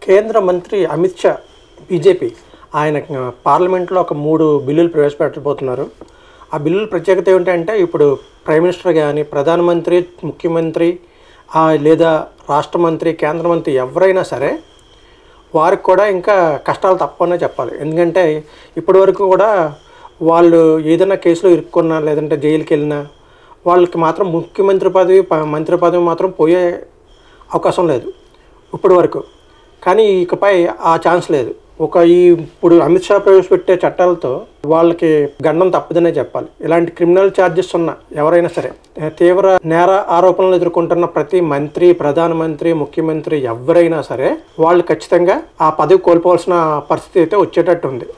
కేంద్ర మంత్రి అమిత్ షా బీజేపీ ఆయన పార్లమెంట్లో ఒక 3 బిల్లులు ప్రవేశపెట్టబోతున్నారు. ఆ బిల్లుల ప్రత్యేకత ఏమిటంటే ఇప్పుడు ప్రైమ్ మినిస్టర్ కానీ ప్రధానమంత్రి, ముఖ్యమంత్రి లేదా రాష్ట్ర మంత్రి, కేంద్ర మంత్రి ఎవరైనా సరే వారికి కూడా ఇంకా కష్టాలు తప్పనే చెప్పాలి. ఎందుకంటే ఇప్పటి వరకు కూడా వాళ్ళు ఏదైనా కేసులో ఇరుక్కున్నా లేదంటే జైలుకి వెళ్ళినా వాళ్ళకి మాత్రం ముఖ్యమంత్రి పదవి, మంత్రి పదవి మాత్రం పోయే అవకాశం లేదు ఇప్పటి వరకు. కానీ ఇకపై ఆ ఛాన్స్ లేదు. ఇప్పుడు అమిత్ షా ప్రవేశపెట్టే చట్టాలతో వాళ్ళకి గండం తప్పదనే చెప్పాలి. ఇలాంటి క్రిమినల్ ఛార్జెస్ ఉన్న ఎవరైనా సరే, తీవ్ర నేర ఆరోపణలు ఎదుర్కొంటున్న ప్రతి మంత్రి, ప్రధానమంత్రి, ముఖ్యమంత్రి ఎవరైనా సరే వాళ్ళు ఖచ్చితంగా ఆ పదవి కోల్పోవాల్సిన పరిస్థితి అయితే వచ్చేటట్టు ఉంది.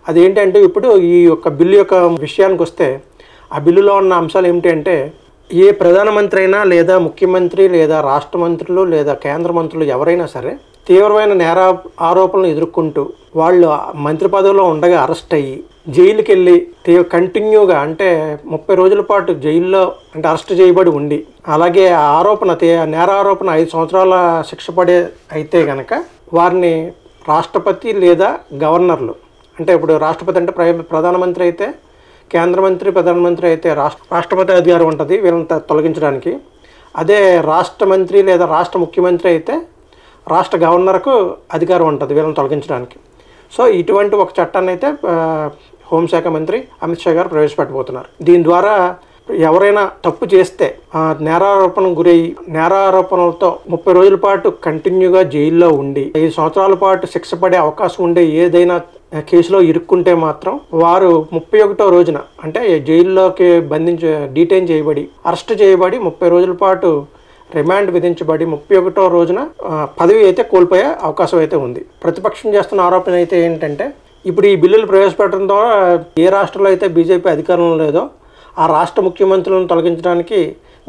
అదేంటంటే ఇప్పుడు ఈ యొక్క బిల్లు యొక్క విషయానికి వస్తే ఆ బిల్లులో ఉన్న అంశాలు ఏమిటి అంటే, ఏ ప్రధానమంత్రి అయినా లేదా ముఖ్యమంత్రి లేదా రాష్ట్ర మంత్రులు లేదా కేంద్ర మంత్రులు ఎవరైనా సరే తీవ్రమైన నేర ఆరోపణలు ఎదుర్కొంటూ వాళ్ళు మంత్రి పదవిలో ఉండగా అరెస్ట్ అయ్యి జైలుకి వెళ్ళి కంటిన్యూగా అంటే 30 రోజుల పాటు జైల్లో అంటే అరెస్ట్ చేయబడి ఉండి, అలాగే నేర ఆరోపణ 5 సంవత్సరాల శిక్ష పడే అయితే కనుక వారిని రాష్ట్రపతి లేదా గవర్నర్లు, అంటే ఇప్పుడు రాష్ట్రపతి అంటే ప్రధానమంత్రి అయితే, కేంద్ర మంత్రి ప్రధానమంత్రి అయితే రాష్ట్రపతి అధికారం ఉంటుంది వీళ్ళని తొలగించడానికి. అదే రాష్ట్ర మంత్రి లేదా రాష్ట్ర ముఖ్యమంత్రి అయితే రాష్ట్ర గవర్నర్కు అధికారం ఉంటుంది వీళ్ళని తొలగించడానికి. సో ఇటువంటి ఒక చట్టాన్ని అయితే హోంశాఖ మంత్రి అమిత్ షా గారు ప్రవేశపెట్టబోతున్నారు. దీని ద్వారా ఎవరైనా తప్పు చేస్తే నేరారోపణలతో 30 రోజుల పాటు కంటిన్యూగా జైల్లో ఉండి 5 సంవత్సరాల పాటు శిక్ష పడే అవకాశం ఉండే ఏదైనా కేసులో ఇరుక్కుంటే మాత్రం వారు 31వ రోజున అంటే జైల్లోకి డీటైన్ చేయబడి అరెస్ట్ చేయబడి 30 రోజుల పాటు రిమాండ్ విధించబడి 31వ రోజున పదవి అయితే కోల్పోయే అవకాశం అయితే ఉంది. ప్రతిపక్షం చేస్తున్న ఆరోపణ అయితే ఏంటంటే, ఇప్పుడు ఈ బిల్లులు ప్రవేశపెట్టడం ద్వారా ఏ రాష్ట్రంలో అయితే బీజేపీ అధికారంలో లేదో ఆ రాష్ట్ర ముఖ్యమంత్రులను తొలగించడానికి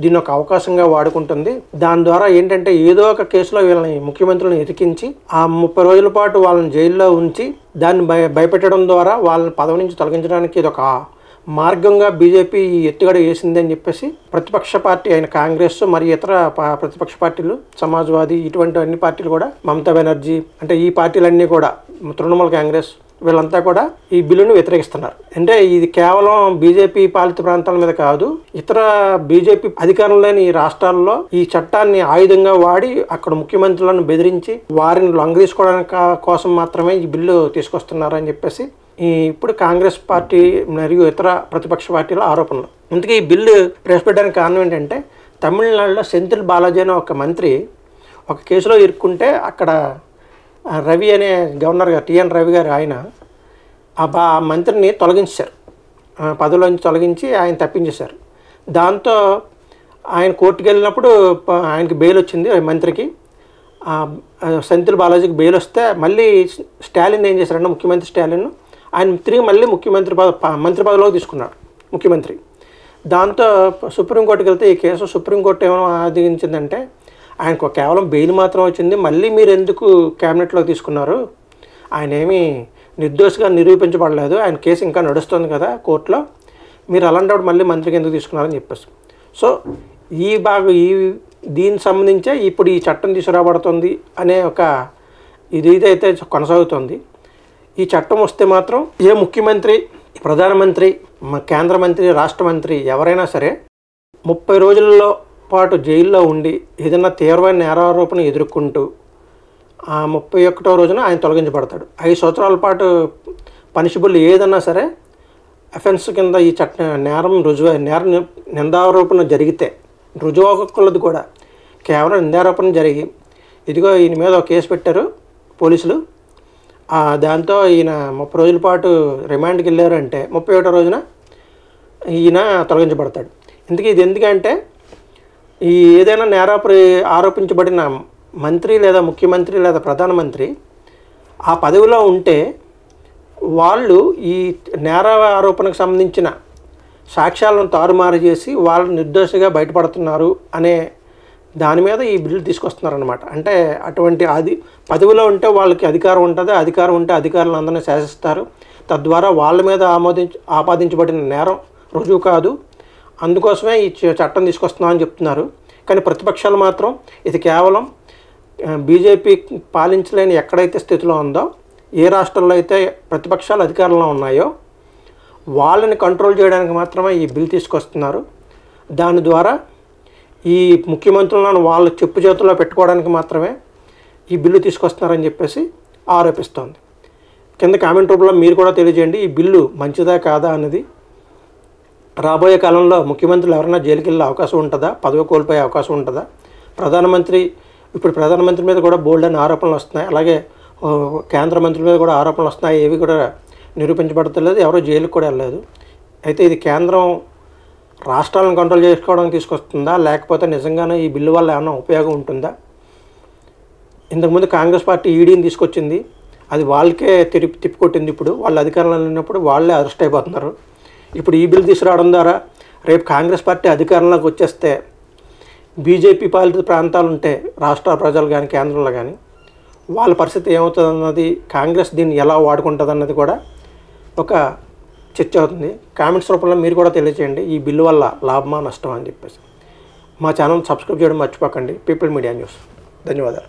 దీన్ని ఒక అవకాశంగా వాడుకుంటుంది. దాని ద్వారా ఏంటంటే ఏదో ఒక కేసులో వీళ్ళని ముఖ్యమంత్రులను ఇరికించి ఆ 30 రోజుల పాటు వాళ్ళని జైల్లో ఉంచి దాన్ని భయపెట్టడం ద్వారా వాళ్ళని పదవి నుంచి తొలగించడానికి ఇది ఒక మార్గంగా బీజేపీ ఎత్తుగడ వేసింది అని చెప్పేసి ప్రతిపక్ష పార్టీ అయిన కాంగ్రెస్ మరియు ఇతర ప్రతిపక్ష పార్టీలు, సమాజ్వాదీ, ఇటువంటి అన్ని పార్టీలు కూడా, మమతా బెనర్జీ అంటే ఈ పార్టీలన్నీ కూడా, తృణమూల్ కాంగ్రెస్ వీళ్ళంతా కూడా ఈ బిల్లును వ్యతిరేకిస్తున్నారు. అంటే ఇది కేవలం బీజేపీ పాలిత ప్రాంతాల మీద కాదు, ఇతర బీజేపీ అధికారం లేని రాష్ట్రాల్లో ఈ చట్టాన్ని ఆయుధంగా వాడి అక్కడ ముఖ్యమంత్రులను బెదిరించి వారిని లొంగదీసుకోవడానికి కోసం మాత్రమే ఈ బిల్లు తీసుకొస్తున్నారని చెప్పేసి ఇప్పుడు కాంగ్రెస్ పార్టీ మరియు ఇతర ప్రతిపక్ష పార్టీల ఆరోపణలు. ఇందుకే ఈ బిల్లు ప్రవేశపెట్టడానికి కారణం ఏంటంటే, తమిళనాడులో సెంథిల్ బాలాజీ అనే ఒక మంత్రి ఒక కేసులో ఇరుక్కుంటే అక్కడ రవి అనే గవర్నర్ గారు, టిఎన్ రవి గారు, ఆయన ఆ మంత్రిని తొలగించారు, పదవిలోంచి తొలగించి ఆయన తప్పించేశారు. దాంతో ఆయన కోర్టుకు వెళ్ళినప్పుడు ఆయనకి బెయిల్ వచ్చింది. మంత్రికి సెంథిల్ బాలాజీకి బెయిల్ వస్తే మళ్ళీ స్టాలిన్ ఏం చేశారంటే, ముఖ్యమంత్రి స్టాలిన్ ఆయన తిరిగి మళ్ళీ మంత్రి పదవిలోకి తీసుకున్నాడు ముఖ్యమంత్రి. దాంతో సుప్రీంకోర్టుకి వెళ్తే ఈ కేసు సుప్రీంకోర్టు ఏమైనా ఆదేశించిందంటే, ఆయనకు కేవలం బెయిల్ మాత్రం వచ్చింది, మళ్ళీ మీరు ఎందుకు క్యాబినెట్లోకి తీసుకున్నారు, ఆయన ఏమీ నిర్దోషిగా నిరూపించబడలేదు, ఆయన కేసు ఇంకా నడుస్తుంది కదా కోర్టులో, మీరు అలాంటప్పుడు మళ్ళీ మంత్రికి ఎందుకు తీసుకున్నారని చెప్పేసి. సో దీనికి సంబంధించే ఇప్పుడు ఈ చట్టం తీసుకురాబడుతుంది అనే ఒక ఇదైతే కొనసాగుతుంది. ఈ చట్టం వస్తే మాత్రం ఏ ముఖ్యమంత్రి, ప్రధానమంత్రి, కేంద్ర మంత్రి, రాష్ట్ర మంత్రి ఎవరైనా సరే 30 రోజుల్లో పాటు జైల్లో ఉండి ఏదైనా తీవ్రమైన నేరారోపణ ఎదుర్కొంటూ ఆ 31వ రోజున ఆయన తొలగించబడతాడు. 5 సంవత్సరాల పాటు పనిషబుల్ ఏదన్నా సరే అఫెన్స్ కింద ఈ నిందారోపణ జరిగితే, రుజువకులది కూడా కేవలం నిందారోపణ జరిగి ఇదిగో ఈయన మీద ఒక కేసు పెట్టారు పోలీసులు, దాంతో ఈయన 30 రోజుల పాటు రిమాండ్కి వెళ్ళారంటే 31వ రోజున ఈయన తొలగించబడతాడు. ఇది ఎందుకంటే ఈ ఏదైనా ఆరోపించబడిన మంత్రి లేదా ముఖ్యమంత్రి లేదా ప్రధానమంత్రి ఆ పదవిలో ఉంటే వాళ్ళు ఈ నేర ఆరోపణకు సంబంధించిన సాక్ష్యాలను తారుమారు చేసి వాళ్ళు నిర్దోషిగా బయటపడుతున్నారు అనే దాని మీద ఈ బిల్లు తీసుకొస్తున్నారనమాట. అంటే అటువంటి పదవిలో ఉంటే వాళ్ళకి అధికారం ఉంటుంది, అధికారం ఉంటే అధికారులు అందరినీ శాసిస్తారు, తద్వారా వాళ్ళ మీద ఆపాదించబడిన నేరం రుజువు కాదు, అందుకోసమే ఈ చట్టం తీసుకొస్తున్నామని చెప్తున్నారు. కానీ ప్రతిపక్షాలు మాత్రం ఇది కేవలం బీజేపీ పాలించలేని ఎక్కడైతే స్థితిలో ఉందో, ఏ రాష్ట్రాల్లో అయితే ప్రతిపక్షాలు అధికారంలో ఉన్నాయో వాళ్ళని కంట్రోల్ చేయడానికి మాత్రమే ఈ బిల్ తీసుకొస్తున్నారు. దాని ద్వారా ఈ ముఖ్యమంత్రులను వాళ్ళు చెప్పు చేతుల్లో పెట్టుకోవడానికి మాత్రమే ఈ బిల్లు తీసుకొస్తున్నారని చెప్పేసి ఆరోపిస్తోంది. కింద కామెంట్ రూపంలో మీరు కూడా తెలియజేయండి, ఈ బిల్లు మంచిదా కాదా అనేది. రాబోయే కాలంలో ముఖ్యమంత్రులు ఎవరైనా జైలుకి వెళ్ళే అవకాశం ఉంటుందా, పదవి కోల్పోయే అవకాశం ఉంటుందా? ప్రధానమంత్రి మీద కూడా బోల్డ్ అని ఆరోపణలు వస్తున్నాయి. అలాగే కేంద్ర మంత్రుల మీద కూడా ఆరోపణలు వస్తున్నాయి. ఏవి కూడా నిరూపించబడతలేదు, ఎవరో జైలుకి కూడా వెళ్ళలేదు. అయితే ఇది కేంద్రం రాష్ట్రాలను కంట్రోల్ చేసుకోవడానికి తీసుకొస్తుందా, లేకపోతే నిజంగానే ఈ బిల్లు వల్ల ఏమైనా ఉపయోగం ఉంటుందా? ఇంతకుముందు కాంగ్రెస్ పార్టీ ఈడీని తీసుకొచ్చింది, అది వాళ్ళకే తిప్పికొట్టింది. ఇప్పుడు వాళ్ళు అధికారంలో లేనప్పుడు వాళ్ళే అరెస్ట్ అయిపోతున్నారు. ఇప్పుడు ఈ బిల్ తీసుకురావడం ద్వారా రేపు కాంగ్రెస్ పార్టీ అధికారంలోకి వచ్చేస్తే బీజేపీ పాలిత ప్రాంతాలు ఉంటే రాష్ట్ర ప్రజలు కానీ కేంద్రంలో కానీ వాళ్ళ పరిస్థితి ఏమవుతుంది అన్నది, కాంగ్రెస్ దీన్ని ఎలా వాడుకుంటుంది అన్నది కూడా ఒక చర్చ అవుతుంది. కామెంట్స్ రూపంలో మీరు కూడా తెలియజేయండి, ఈ బిల్లు వల్ల లాభమా నష్టమా అని చెప్పేసి. మా ఛానల్ సబ్స్క్రైబ్ చేయడం మర్చిపోకండి. People media news. ధన్యవాదాలు.